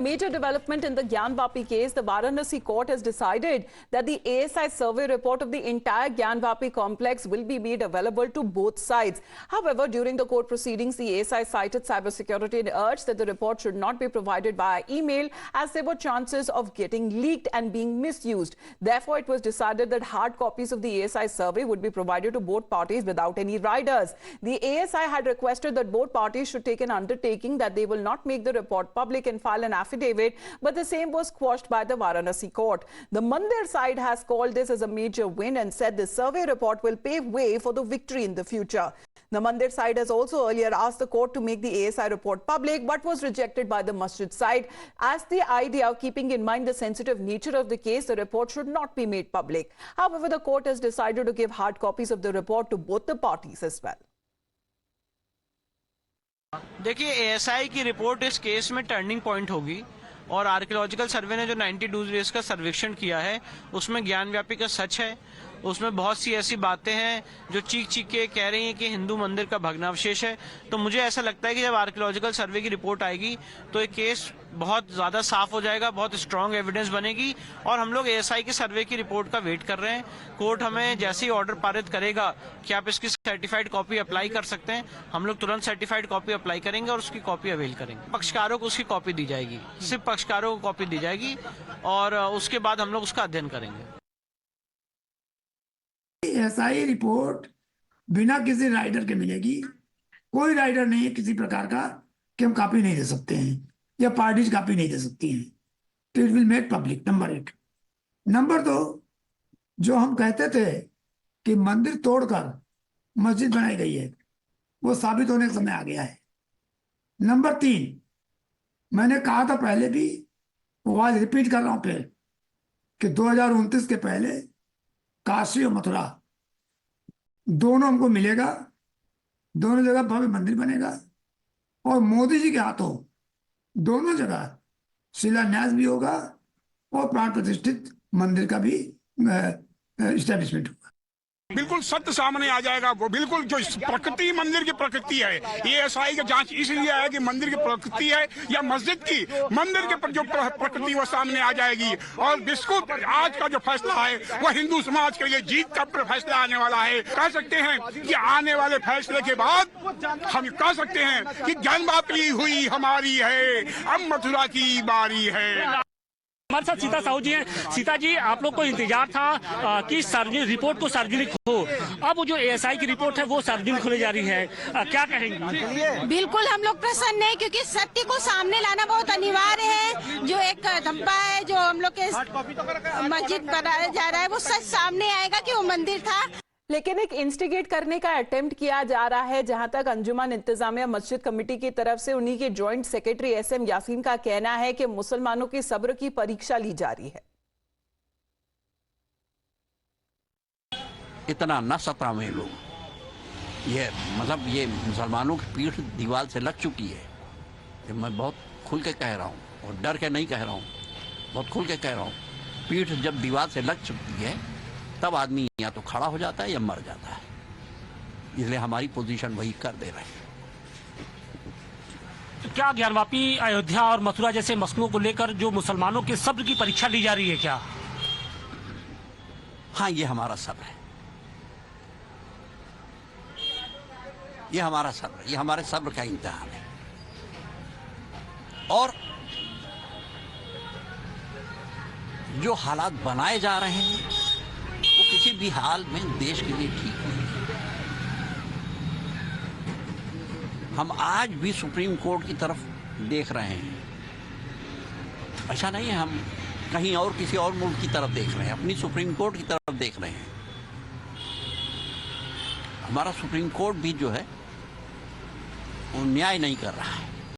Major development in the Gyan Vapi case, the Varanasi court has decided that the ASI survey report of the entire Gyan Vapi complex will be made available to both sides. However, during the court proceedings, the ASI cited cybersecurity and urged that the report should not be provided via email as there were chances of getting leaked and being misused. Therefore, it was decided that hard copies of the ASI survey would be provided to both parties without any riders. The ASI had requested that both parties should take an undertaking that they will not make the report public and file an affidavit, but the same was quashed by the Varanasi court. The Mandir side has called this as a major win and said the survey report will pave way for the victory in the future. The Mandir side has also earlier asked the court to make the ASI report public, but was rejected by the Masjid side as the idea of keeping in mind the sensitive nature of the case, the report should not be made public. However, the court has decided to give hard copies of the report to both the parties as well. देखिए, ASI की report इस case में turning point होगी और archaeological सर्वे ने जो 92 days का सर्वेक्षण किया है उसमें ज्ञान व्यापी का सच है। उसमें बहुत सी ऐसी बातें हैं जो चीख चीख के कह रही हैं कि हिंदू मंदिर का भग्नावशेष है। तो मुझे ऐसा लगता है कि जब आर्कियोलॉजिकल सर्वे की रिपोर्ट आएगी तो ये केस बहुत ज़्यादा साफ हो जाएगा, बहुत स्ट्रॉन्ग एविडेंस बनेगी और हम लोग एएसआई के सर्वे की रिपोर्ट का वेट कर रहे हैं। कोर्ट हमें जैसे ही ऑर्डर पारित करेगा कि आप इसकी सर्टिफाइड कॉपी अप्लाई कर सकते हैं, हम लोग तुरंत सर्टिफाइड कॉपी अप्लाई करेंगे और उसकी कॉपी अवेल करेंगे। पक्षकारों को उसकी कॉपी दी जाएगी, सिर्फ पक्षकारों को कॉपी दी जाएगी और उसके बाद हम लोग उसका अध्ययन करेंगे। एएसआई रिपोर्ट बिना किसी राइडर के मिलेगी। कोई राइडर नहीं है किसी प्रकार का कि हम कॉपी नहीं दे सकते हैं या पार्टीज कॉपी नहीं दे सकती हैं। तो it will make public, number 1। Number 2, जो हम कहते थे कि मंदिर तोड़कर मस्जिद बनाई गई है वो साबित होने का समय आ गया है। नंबर 3, मैंने कहा था पहले भी, वो आज रिपीट कर रहा हूं फिर, कि 2029 के पहले काशी और मथुरा दोनों हमको मिलेगा, दोनों जगह भव्य मंदिर बनेगा और मोदी जी के हाथों दोनों जगह शिलान्यास भी होगा और प्राण प्रतिष्ठित मंदिर का भी इस्टेब्लिशमेंट होगा। बिल्कुल सत्य सामने आ जाएगा। वो बिल्कुल जो प्रकृति, मंदिर की प्रकृति है, एएसआई की जांच इसलिए है कि मंदिर की प्रकृति है या मस्जिद की, मंदिर के जो प्रकृति वो सामने आ जाएगी। और बिल्कुल आज का जो फैसला है वो हिंदू समाज के लिए जीत का फैसला आने वाला है। कह सकते हैं कि आने वाले फैसले के बाद हम कह सकते हैं कि ज्ञान वापी हुई हमारी है, अब मथुरा की बारी है। हमारे साथ सीता साहू जी हैं। सीता जी, आप लोग को इंतजार था कि रिपोर्ट को सार्वजनिक हो, अब वो जो एएसआई की रिपोर्ट है वो सार्वजनिक होने जा रही है, क्या कहेंगे? बिल्कुल हम लोग प्रसन्न हैं क्योंकि सत्य को सामने लाना बहुत अनिवार्य है। जो एक धब्बा है जो हम लोग के मस्जिद बनाया जा रहा है वो सच सामने आएगा कि वो मंदिर था। लेकिन एक इंस्टिगेट करने का अटेम्प्ट किया जा रहा है, जहां तक अंजुमन इंतजामिया मस्जिद कमेटी की तरफ से उन्हीं के जॉइंट सेक्रेटरी एसएम यासीन का कहना है कि मुसलमानों की सब्र की परीक्षा ली जा रही है। इतना न सतावें लोग, ये मतलब ये मुसलमानों की पीठ दीवार से लग चुकी है। ये मैं बहुत खुल के कह रहा हूँ और डर के नहीं कह रहा हूँ, बहुत खुल के कह रहा हूँ। पीठ जब दीवार से लग चुकी है तब आदमी या तो खड़ा हो जाता है या मर जाता है। इसलिए हमारी पोजीशन वही कर दे रहे हैं। तो क्या ज्ञानवापी, अयोध्या और मथुरा जैसे मसलों को लेकर जो मुसलमानों के सब्र की परीक्षा ली जा रही है क्या? हाँ, ये हमारा सब्र है, ये हमारा सब्र, ये हमारे सब्र का इम्तिहान है। और जो हालात बनाए जा रहे हैं वो किसी भी हाल में देश के लिए ठीक नहीं है। हम आज भी सुप्रीम कोर्ट की तरफ देख रहे हैं, ऐसा नहीं है हम कहीं और किसी और मुल्क की तरफ देख रहे हैं, अपनी सुप्रीम कोर्ट की तरफ देख रहे हैं। हमारा सुप्रीम कोर्ट भी जो है वो न्याय नहीं कर रहा है।